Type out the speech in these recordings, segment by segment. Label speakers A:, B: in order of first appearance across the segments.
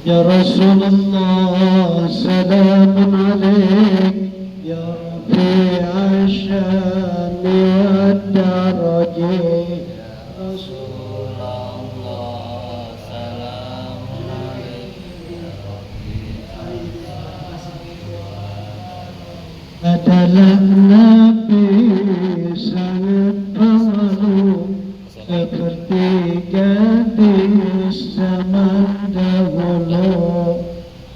A: يا رسول الله سلام عليك يا رفيع الشان والدرج رسول الله سلام عليك يا رفيع adalah Nabi sangat pemalu seperti gadis zaman dahulu.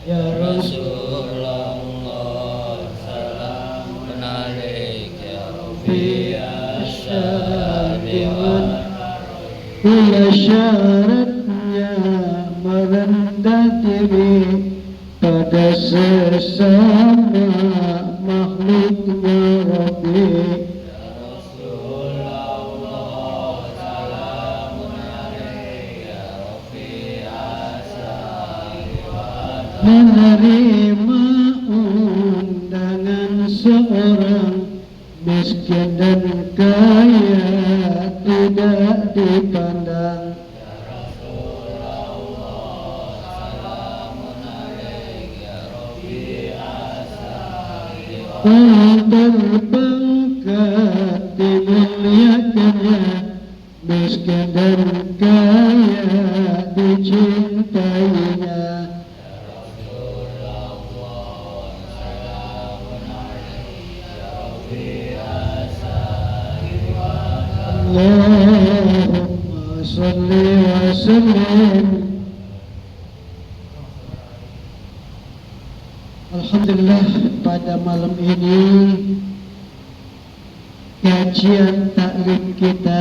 A: Ya Rasulullah salamun alaika ya Rabbi asyadiwan. Bila syaratnya merendah diri pada sesama makhluknya Rabbi. Menerima undangan seorang miskin dan kaya tidak dipandang. Ya Rasulullah salamun alaika ya Rabbi asaliwa. Terbangkat dimuliakannya miskin dan kaya dicintainya. Allahumma salli wa sallim. Alhamdulillah, pada malam ini kajian taklim kita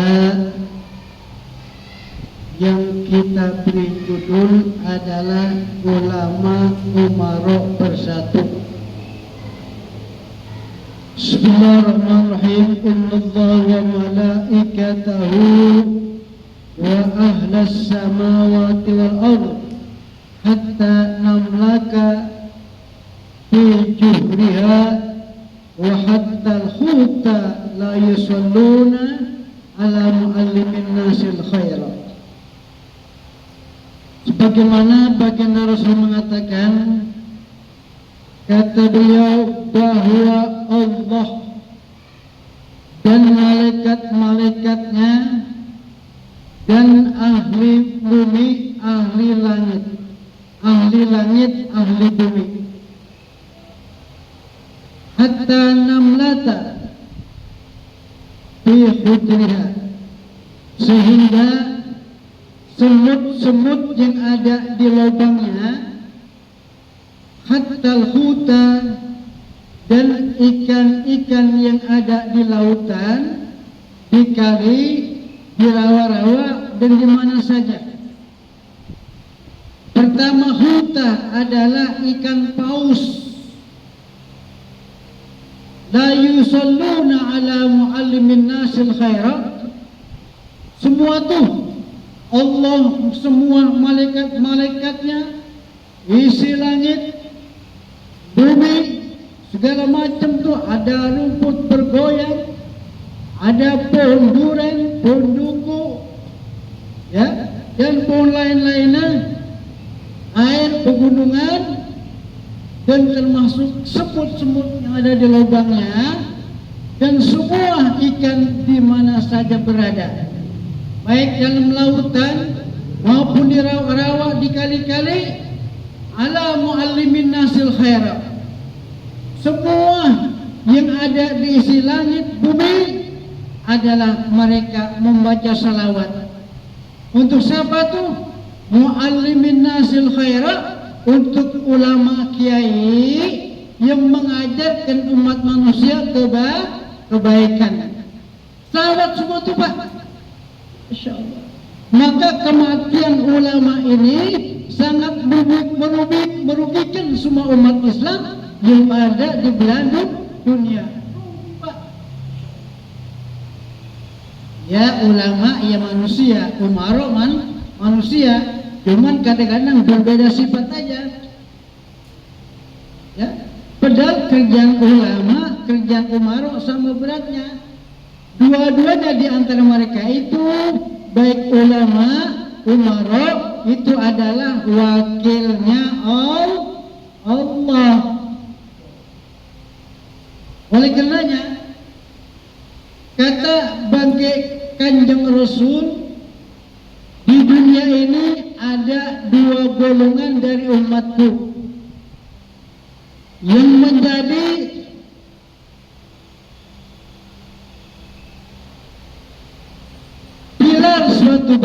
A: yang kita beri judul adalah Ulama Umarok Bersatu. Bismillahirrahmanirrahim. Innallaha wa malaikatahu wa ahlas samawati wal ardh hatta namlaka fi juhriha wa hatta al-huta la yusalluna ala muallimin nasil khaira. Sebagaimana baginda Rasul mengatakan, kata beliau bahwa Allah dan malaikat-malaikatnya dan ahli bumi, ahli langit, ahli bumi, hatta namlata fi hujriha, sehingga semut-semut yang ada di lubangnya, hatta al-huta, dan ikan-ikan yang ada di lautan, di kali, di rawa-rawa, dan di mana saja. Pertama, huta adalah ikan paus. La yusalluna ala muallimin nasil khairat. Semua tuh Allah, semua malaikat-malaikatnya, isi langit, bumi, segala macam tuh, ada rumput bergoyang, ada pohon duren, pohon duku, ya, dan pohon lain-lainnya, air pegunungan, dan termasuk semut-semut yang ada di lubangnya, dan semua ikan di mana saja berada, baik dalam lautan maupun di rawa-rawa, di kali-kali, ala muallimin nasil khairat. Semua yang ada di isi langit bumi adalah mereka membaca salawat. Untuk siapa tuh? Muallimin nasil khairat, untuk ulama kiai yang mengajarkan umat manusia kebaikan. Salawat semua tuh Pak. Insyaallah. Maka kematian ulama ini sangat merugikan semua umat Islam yang ada di belahan dunia. Ya, ulama ya manusia, umarok manusia, cuman kadang-kadang berbeda sifat aja. Ya, padahal kerjaan ulama, kerjaan umarok sama beratnya. Dua-duanya di antara mereka itu, baik ulama umara itu adalah wakilnya Allah. Oleh karenanya kata bangke Kanjeng Rasul, di dunia ini ada dua golongan dari umatku yang menjadi pilar suatu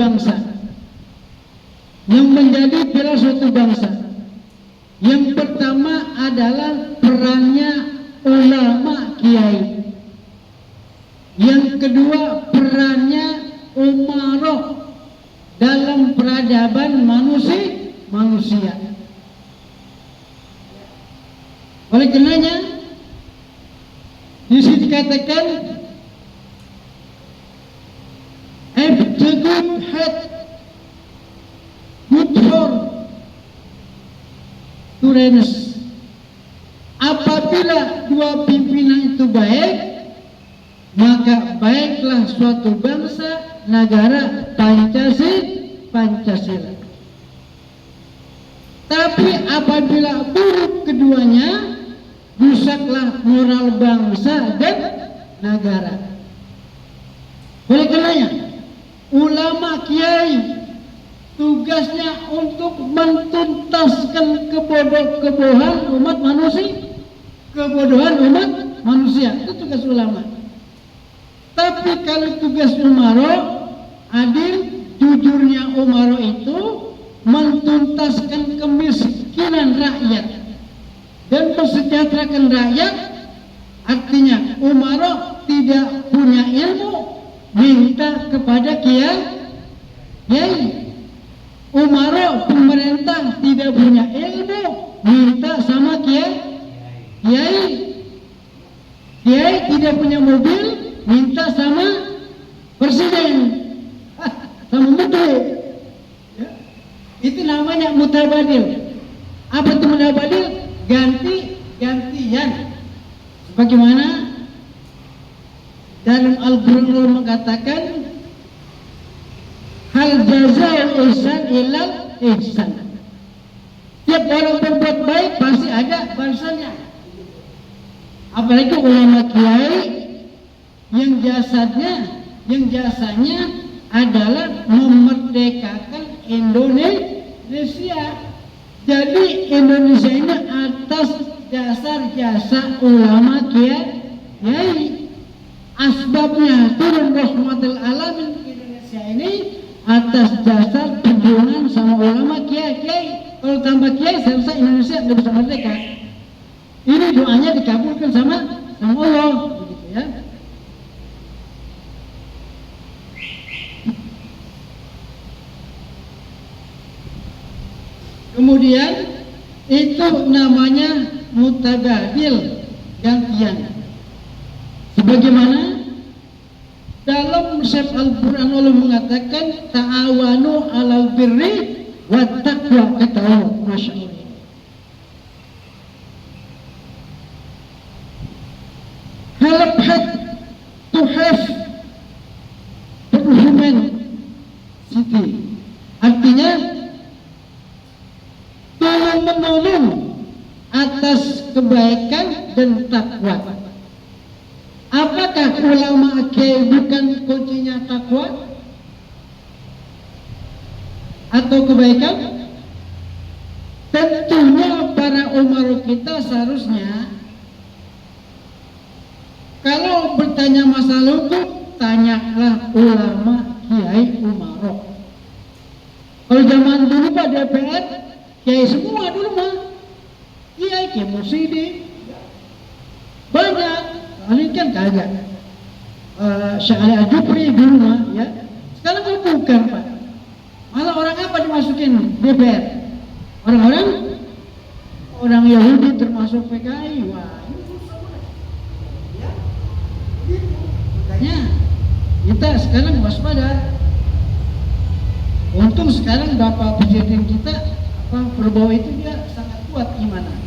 A: bangsa, Yang pertama adalah perannya ulama kiai. Yang kedua perannya umarok dalam peradaban manusia. Oleh karenanya di sini dikatakan have the good head, good form to reigns. Apabila dua pimpinan itu baik, maka baiklah suatu bangsa, negara, Pancasila. Tapi apabila buruk keduanya, rusaklah moral bangsa dan negara. Oleh karenanya, ulama kiai tugasnya untuk mentuntaskan kebodohan umat manusia. Itu tugas ulama. Tapi kalau tugas umaro, adil, jujurnya umaro itu mentuntaskan kemiskinan rakyat dan mensejahterakan rakyat. Artinya umaro tidak punya ilmu, minta kepada kiai. Umaro pemerintah tidak punya ilmu, minta sama kiai. Kiai tidak punya mobil, minta sama presiden, sama menteri. Ya. Itu namanya mutabadil. Apa itu mutabadil? Gantian. Bagaimana dalam Al-Qur'an mengatakan hal jazaa'ul ihsan illal ihsan. Tiap orang berbuat baik pasti ada balasannya. Apalagi ulama kiai yang jasanya adalah memerdekakan Indonesia. Jadi Indonesia ini atas dasar jasa ulama kiai. Asbabnya turun rahmatul alamin ke Indonesia ini atas dasar perjuangan sama ulama kiai. Kalau tambah kiai, selesai Indonesia nggak bisa merdeka. Ini doanya dikabulkan sama Allah, begitu ya. Kemudian itu namanya mutabadil, gantian. Sebagaimana dalam syarah Al-Quran Allah mengatakan ta'awanu 'alal birri wat taqwa, kata Allah. Masya Allah. Help to have humanity. Artinya tolong menolong atas kebaikan dan takwa. Apakah ulama kiai bukan kuncinya takwa atau kebaikan? Tentunya para umaro kita seharusnya kalau bertanya masalah hukum, tanyalah ulama kiai umaro. Kalau zaman dulu Pak DPR, kiai semua dulu mah, kiai Musyidi banyak. Ini kan kagak Syekh Ali Al-Jufri dulu mah ya. Sekarang kan bukan Pak. Malah orang apa dimasukin DPR? Orang Yahudi termasuk PKI. Wah, ya. Makanya kita sekarang waspada. Untung sekarang Bapak Presiden kita Prabowo itu dia sangat kuat imannya.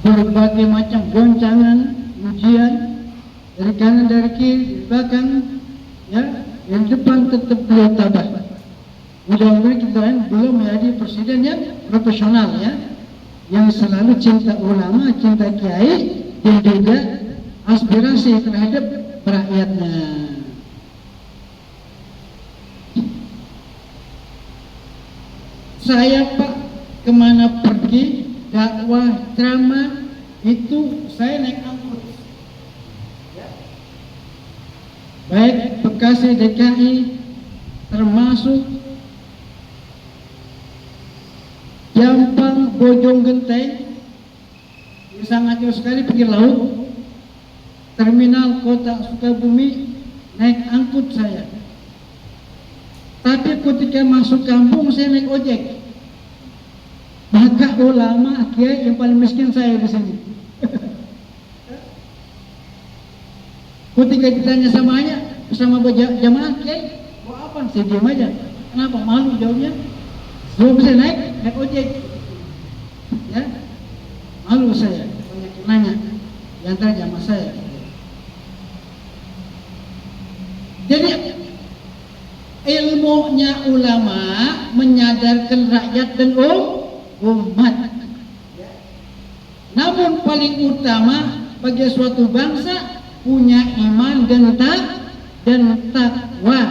A: Berbagai macam goncangan, ujian dari kanan dari kiri, dari belakang, ya, yang depan tetap beliau tabah. mudah-mudahan kita belum menjadi presiden yang profesional ya, yang selalu cinta ulama, cinta kiai, dan juga aspirasi terhadap rakyatnya. Saya Pak kemana pergi dakwah ceramah itu saya naik angkut, baik Bekasi DKI termasuk Jampang, Bojonggenteng, sangat jauh sekali pinggir laut, terminal kota Sukabumi, naik angkut saya. Tapi ketika masuk kampung saya naik ojek. Maka ulama kiai yang paling miskin saya di sini. Ketika ditanya sama jamaah kiai, mau apa? Saya diam aja. Kenapa? Malu jawabnya. Sebelum saya naik ojek. Ya, malu saya. Banyak yang nanya. Di antara jamaah saya. Jadi ilmunya ulama menyadarkan rakyat dan umat. Namun paling utama bagi suatu bangsa punya iman dan takwa.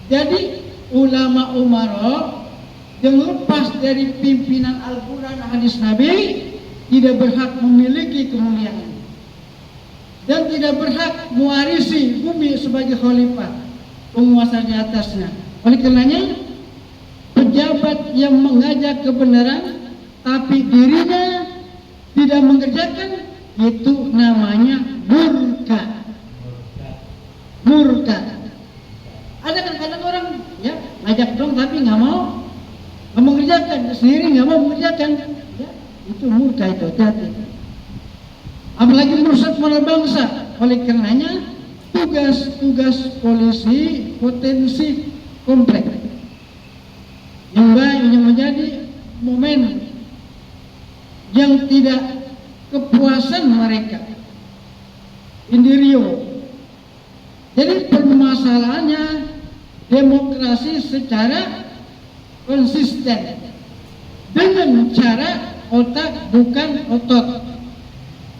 A: Jadi ulama umara yang lepas dari pimpinan Al-Quran hadis Nabi tidak berhak memiliki kemuliaan dan tidak berhak mewarisi bumi sebagai khalifah, penguasa di atasnya. Oleh karenanya pejabat yang mengajak kebenaran tapi dirinya tidak mengerjakan, itu namanya murka. Ada kadang-kadang orang ya ngajak dong tapi nggak mau mengerjakan, sendiri nggak mau mengerjakan, ya, itu murka, itu hati-hati. Apalagi merusak moral bangsa. Oleh karenanya tugas polisi potensi kompleks yang menjadi momen yang tidak kepuasan mereka Indirio. Jadi permasalahannya demokrasi secara konsisten dengan cara otak bukan otot.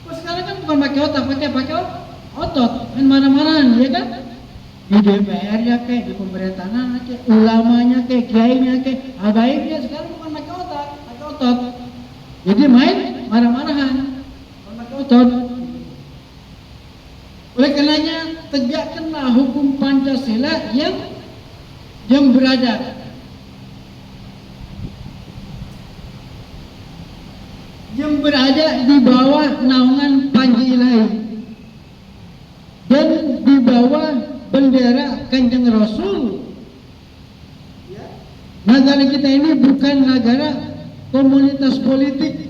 A: Sekarang kan bukan pakai otak, pakai otot, main marah-marahan, ya kan? Di DPR ya kayak di pemerintahan kayak ulamanya kayak kiainya kayak habaibnya, sekarang bukan pakai otak, pakai otot. Jadi main marah-marahan, bukan pakai otot. Oleh karenanya tegakkanlah hukum Pancasila yang beradab. Yang berada di bawah naungan Panji Ilahi dan di bawah bendera Kanjeng Rasul. Negara kita ini bukan negara komunitas politik,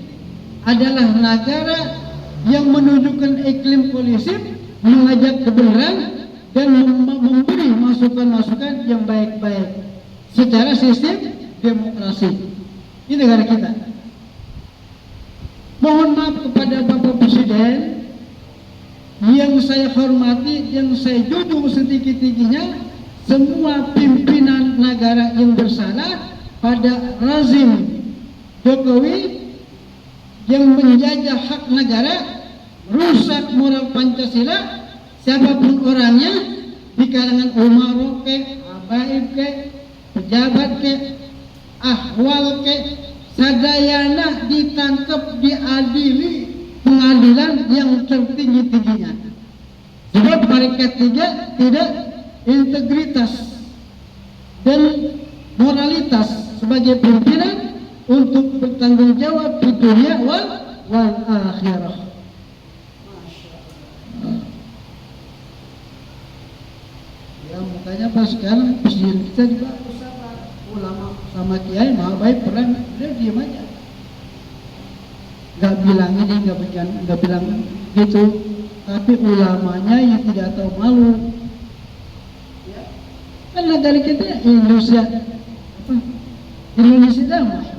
A: adalah negara yang menunjukkan iklim kondusif, mengajak kebenaran dan memberi masukan-masukan yang baik-baik secara sistem demokrasi. Ini negara kita. Mohon maaf kepada Bapak Presiden yang saya hormati, yang saya junjung setinggi-tingginya, semua pimpinan negara yang bersalah pada rezim Jokowi yang menjajah hak negara, rusak moral Pancasila, siapapun orangnya, di kalangan umaro ke, habaib ke, pejabat ke, ahwal ke, sadayana ditangkap, diadili pengadilan yang tertinggi-tingginya. Sebab mereka tidak integritas dan moralitas sebagai pimpinan untuk bertanggung jawab di dunia wal akhirah. Ya makanya pas sekarang presiden kita juga ulama sama kiai maha baik perang, dia diam aja, nggak bilang ini, nggak bilang gitu, tapi ulamanya yang tidak tahu malu. Ya. Kan negara kita Indonesia damai.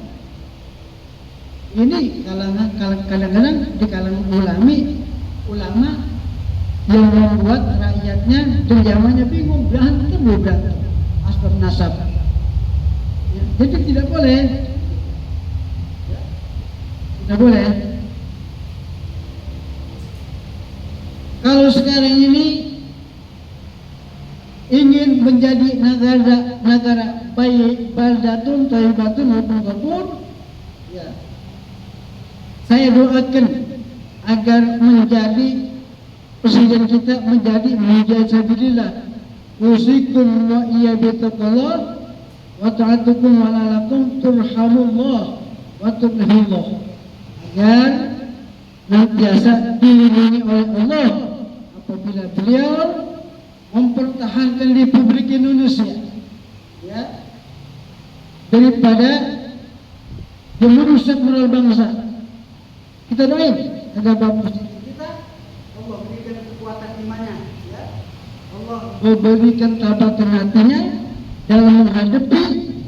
A: Ini kadang-kadang di kalangan ulama yang membuat rakyatnya terjamahnya bingung, berantem asbab nasab. Ya, jadi tidak boleh, tidak boleh. Kalau sekarang ini ingin menjadi negara baik, baldatun, thayyibatun, wa ghafur, ya, saya doakan agar menjadi presiden kita menjadi mujahid sabilillah. Usikum wa iya bitaqallah wa ta'atukum wa lalakum turhamullah wa turhimullah, agar nantiasa dilindungi oleh Allah apabila beliau mempertahankan Republik Indonesia, ya, daripada merusak moral bangsa. Kita doain agar Bapak Presiden kita Allah berikan kekuatan imannya, ya, Allah memberikan kekuatan hatinya dalam menghadapi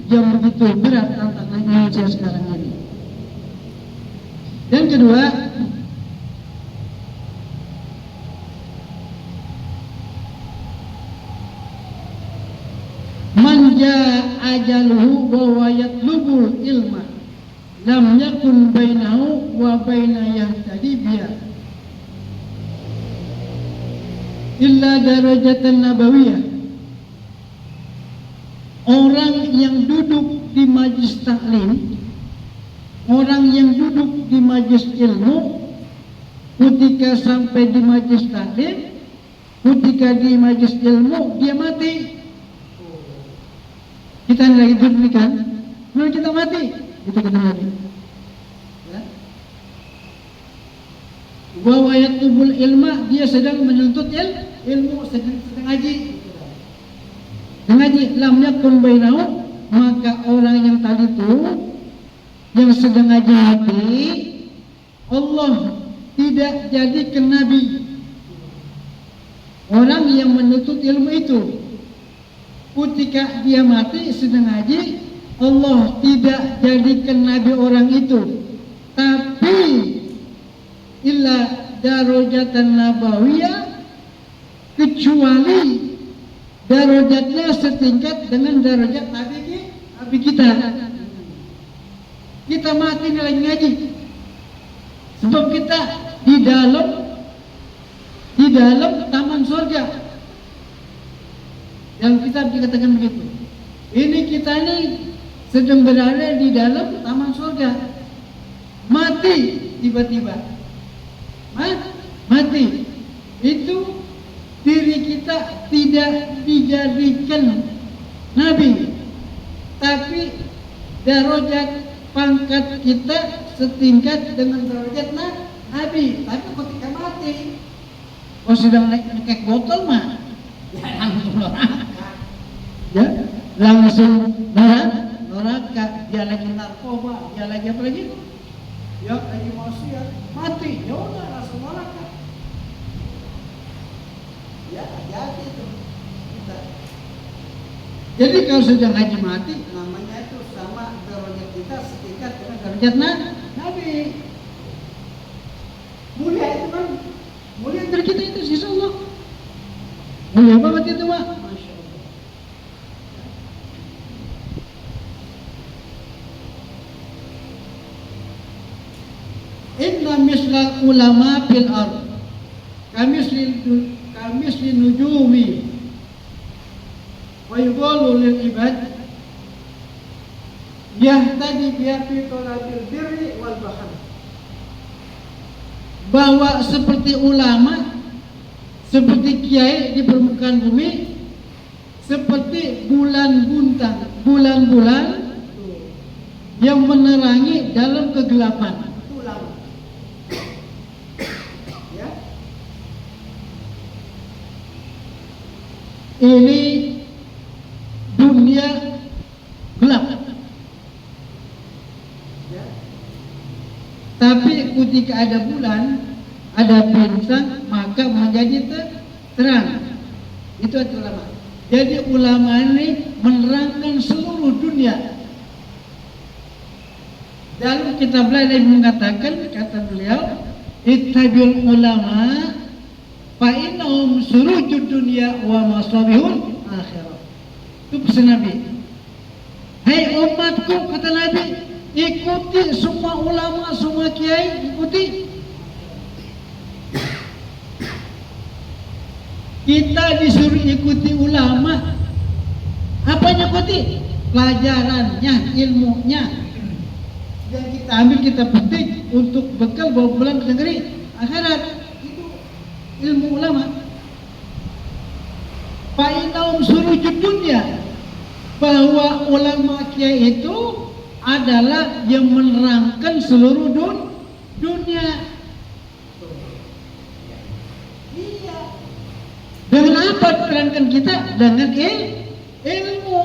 A: yang begitu berat tantangan Indonesia sekarang ini. Yang kedua, manja ajaluhu wa yatlubul ilma lam yakun bainahu wa baina yahtadi biya illa darajatan nabawiyah. Orang yang duduk di majlis taklim, orang yang duduk di majlis ilmu, ketika sampai di majlis taklim, ketika di majlis ilmu dia mati. Kita lagi duduk kan, lalu kita mati, itu kita mati. Ya. Wa yatlubul ilma, dia sedang menuntut ilmu, sedang ngaji. Ngaji lam yakun bainahu, maka orang yang tadi itu yang sedang ngaji mati, Allah tidak jadikan nabi. Orang yang menuntut ilmu itu, ketika dia mati sedang ngaji, Allah tidak jadikan nabi orang itu, tapi illa darajatan nabawiyah, kecuali darajatnya setingkat dengan darajat nabi kita. Kita mati lagi ngaji, sebab kita di dalam taman surga. Yang kita dikatakan begitu. Ini kita ini sedang berada di dalam taman surga. Mati tiba-tiba. Mati. Itu diri kita tidak dijadikan nabi, tapi darajat pangkat kita setingkat dengan derajat nabi. Tapi ketika mati, kalau sedang naik botol mah, ya langsung neraka. Ya, langsung neraka. Dia lagi narkoba, dia lagi apa lagi? Ya lagi maksiat, mati. Ya udah langsung neraka. Ya, hati-hati itu. Jadi kalau sudah ngaji mati, namanya itu sama derajat kita setingkat dengan derajat nabi. Mulia itu kan, mulia dari kita itu sisa Allah. Mulia banget itu, Pak. Masya Allah. Inna mislal ulama fil ard kamisli nujumi wa yuqalu lil ibad yahtadi biha fi talabil birri wal bahr. Bahwa seperti ulama, seperti kiai di permukaan bumi, seperti bulan-bulan yang menerangi dalam kegelapan. Itu ulama. Ya. Ini dunia gelap. Ya. Tapi ketika ada bulan, ada bintang, maka menjadi terang. Itu adalah ulama. Jadi ulama ini menerangkan seluruh dunia. Dalam kitab lain mengatakan, kata beliau, ittabi'ul ulama fa innahum surujud dunya wa masabihul akhirah. Itu pesan Nabi. Hai umatku, kata Nabi, ikuti semua ulama, semua kiai, ikuti. Kita disuruh ikuti ulama. Apanya ikuti? Pelajarannya, ilmunya. Yang kita ambil, kita petik untuk bekal bawa pulang ke negeri akhirat. Itu ilmu ulama. Fa innahum surujud dunya, bahwa ulama kiai itu adalah yang menerangkan seluruh dunia. Iya. Dengan apa diterangkan kita? Dengan ilmu.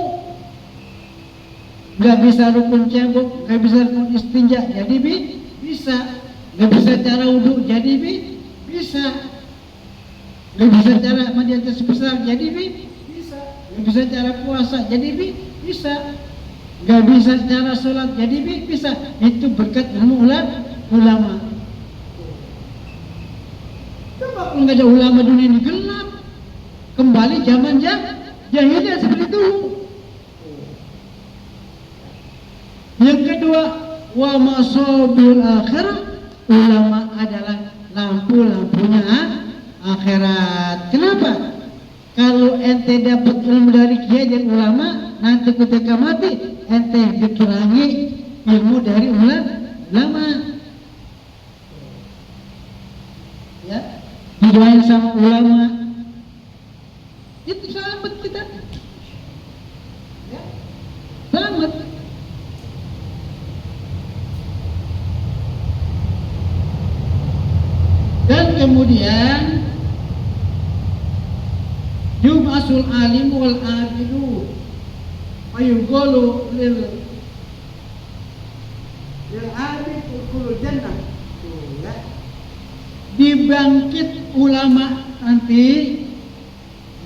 A: Gak bisa rukun cebok, gak bisa rukun istinja, jadi bisa. Gak bisa cara wudhu, jadi bisa. Gak bisa cara mandi atas besar, jadi bisa. Gak bisa cara puasa, jadi bisa. Gak bisa cara sholat, jadi bisa. Itu berkat ilmu ulama. Coba kalau gak ada ulama, dunia ini gelap. Kembali zaman jahiliyah seperti itu. Yang kedua, wa masabil akhirah, ulama adalah lampu-lampunya akhirat. Kenapa? Kalau ente dapat ilmu dari kiai dan ulama, nanti ketika mati ente dikurangi ilmu dari ulama. Ya, didoain sama ulama. Itu selamat kita. Ya, selamat. Dan kemudian yub'asul alim wal abidu wa yuqalu lil abid udkhulul jannah. Ya. Dibangkit ulama nanti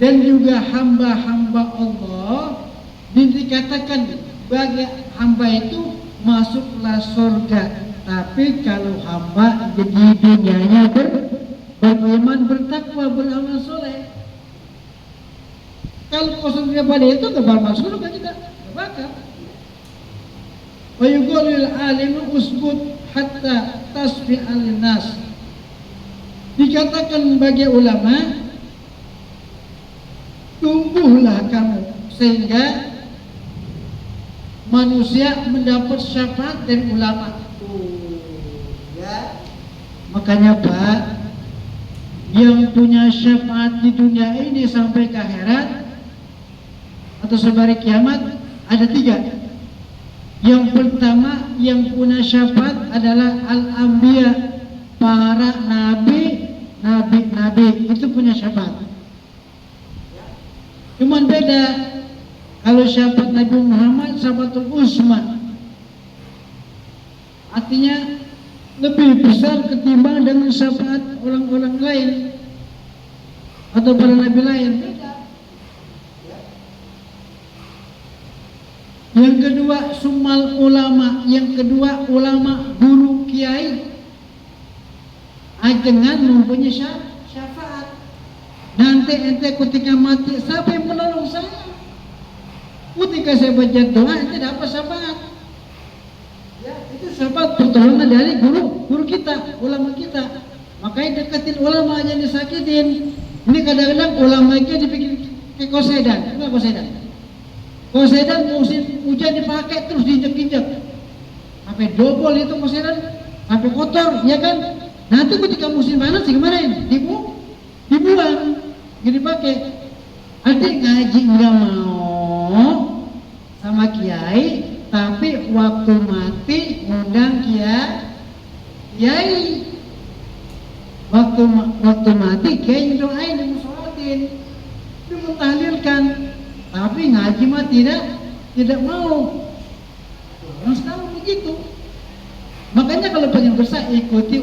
A: dan juga hamba-hamba Allah, dikatakan bagi hamba itu masuklah surga. Tapi kalau hamba jadi dunianya beriman, bertakwa, beramal soleh, kalau kosong pada itu gak masuk surga kita, gak bakal. Wa yuqalil alimu usbut hatta tasfi al-nas. Dikatakan bagi ulama, tumbuhlah kamu sehingga manusia mendapat syafaat dari ulama. Ya. Makanya Pak, yang punya syafaat di dunia ini sampai ke akhirat atau sampai kiamat ada 3. Yang pertama yang punya syafaat adalah al-anbiya, para nabi itu punya syafaat. Cuman beda, kalau syafaat Nabi Muhammad syafaatul uzma, artinya lebih besar ketimbang dengan syafaat orang-orang lain atau para nabi lain. Yang kedua sumal ulama, yang kedua ulama guru kiai dengan mempunyai syafaat. Nanti ente ketika mati, siapa yang menolong saya? Ketika saya baca doa, ente dapat syafaat. Ya, itu syafaat pertolongan dari guru kita, ulama kita. Makanya deketin ulama, aja disakitin. Ini kadang-kadang ulama kita dibikin ke kosedan. Apa kosedan? Kosedan musim hujan dipakai terus diinjek-injek. Sampai dobol itu kosedan, sampai kotor, ya kan? Nanti ketika musim panas gimana? Dibuang, jadi pakai. Adik ngaji nggak mau sama kiai, tapi waktu mati ngundang kiai. Waktu mati kiai doain, dimusolatin, dimutahlilkan, tapi ngaji mah tidak mau. Orang sekarang begitu. Makanya kalau pengen besar ikuti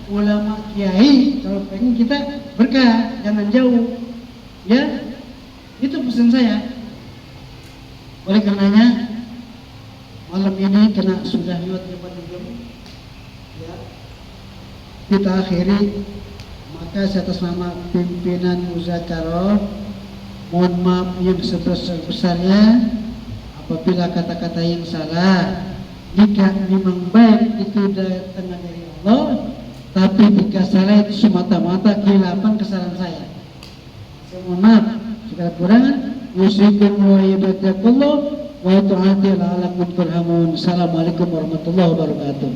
A: ulama kiai, kalau pengen kita berkah, jangan jauh. Ya, itu pesan saya. Oleh karenanya malam ini kena sudah lewat 5 jam, ya, kita akhiri. Maka Maka atas nama pimpinan Muzakarah, mohon maaf yang sebesar-besarnya apabila kata-kata yang salah. Jika memang baik itu datang dari Allah, tapi jika salah itu semata-mata kehilapan kesalahan saya. Saya mohon maaf segala kurangan. Yusikum wa yubatakullah wa ta'atil alakum turhamun. Assalamualaikum warahmatullahi wabarakatuh.